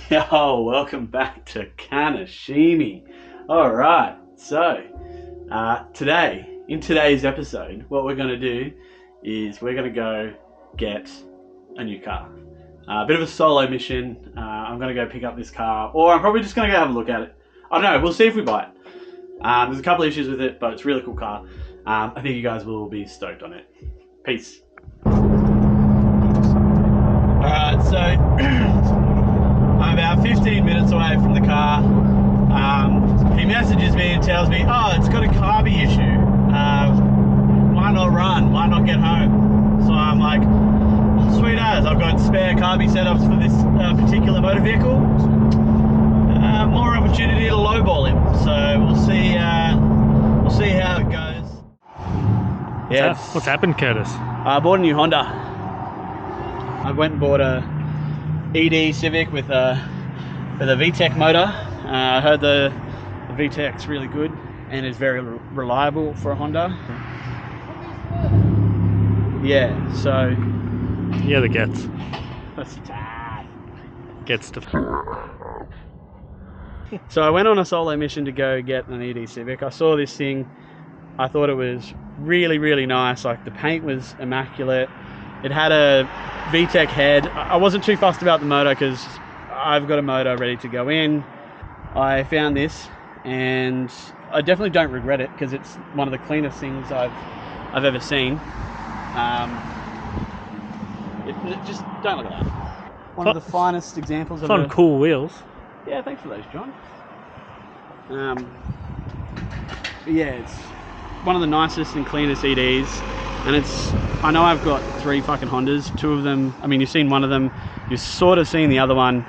Yo, welcome back to Kanashimi. Alright, so in today's episode, what we're going to do is we're going to go get a new car. A bit of a solo mission. I'm going to go pick up this car, or I'm probably just going to go have a look at it. I don't know, we'll see if we buy it. There's a couple of issues with it, but it's a really cool car. I think you guys will be stoked on it. Peace. Alright, so I'm about 15 minutes away from the car. He messages me and tells me, oh, it's got a carby issue. Might not run, might not get home. So I'm like, sweet as, I've got spare carby setups for this particular motor vehicle. More opportunity to lowball him. So we'll see how it goes. Yeah. What's happened, Curtis? I bought a new Honda. I went and bought a ED Civic with a VTEC motor. I heard the VTEC's really good and is very reliable for a Honda. Yeah, so Yeah, the gets. Gets to. So I went on a solo mission to go get an ED Civic. I saw this thing. I thought it was really, really nice. Like, the paint was immaculate. It had a VTEC head. I wasn't too fussed about the motor because I've got a motor ready to go in. I found this and I definitely don't regret it because it's one of the cleanest things I've ever seen. Just don't look at that. One of the finest examples of Some cool wheels. Yeah, thanks for those, John. Yeah, it's one of the nicest and cleanest EDs, and I know I've got 3 fucking Hondas. 2 of them, I mean, you've seen one of them, you've sort of seen the other one,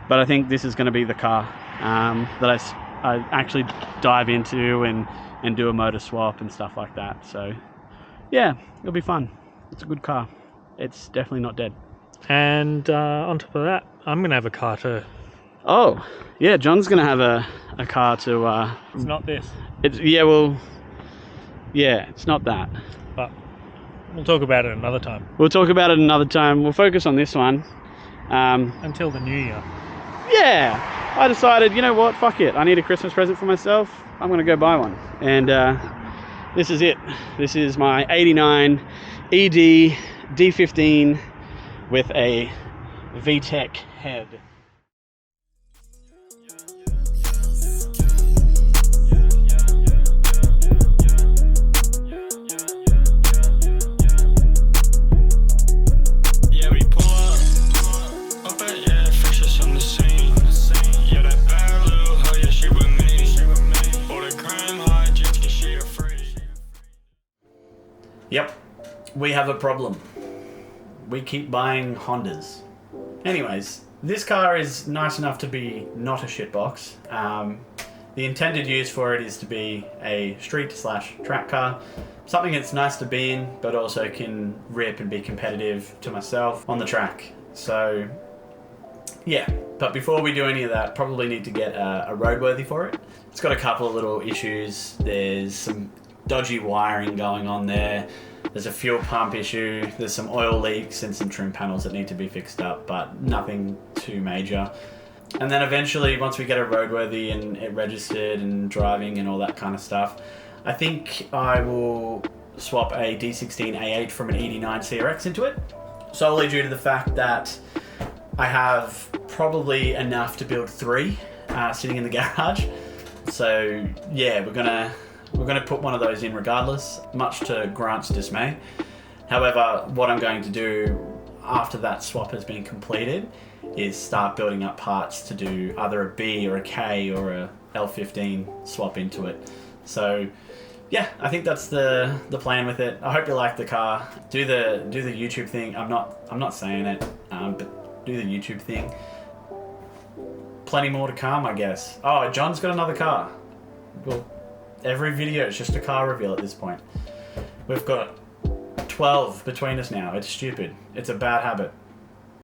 but I think this is going to be the car that I actually dive into and do a motor swap and stuff like that. So yeah, it'll be fun. It's a good car. It's definitely not dead. And on top of that, I'm going to have a car too. Oh, yeah, John's going to have a car to... It's not this. It's not that. But we'll talk about it another time. We'll talk about it another time. We'll focus on this one. Until the new year. Yeah, I decided, you know what, fuck it. I need a Christmas present for myself. I'm going to go buy one. And this is it. This is my 89 ED D15 with a VTEC head. Yep, we have a problem. We keep buying Hondas. Anyways, this car is nice enough to be not a shitbox. The intended use for it is to be a street/track car. Something that's nice to be in, but also can rip and be competitive to myself on the track. So, yeah. But before we do any of that, probably need to get a roadworthy for it. It's got a couple of little issues. There's some dodgy wiring going on there. There's a fuel pump issue. There's some oil leaks and some trim panels that need to be fixed up, but nothing too major. And then eventually, once we get it roadworthy and it registered and driving and all that kind of stuff, I think I will swap a D16 A8 from an 89 CRX into it, solely due to the fact that I have probably enough to build 3 sitting in the garage. So yeah, we're gonna put one of those in regardless, much to Grant's dismay. However, what I'm going to do after that swap has been completed is start building up parts to do either a B or a K or a L15 swap into it. So yeah, I think that's the plan with it. I hope you like the car. Do the YouTube thing. I'm not saying it, but do the YouTube thing. Plenty more to come, I guess. Oh, John's got another car. Well, every video is just a car reveal at this point. We've got 12 between us now. It's stupid. It's a bad habit.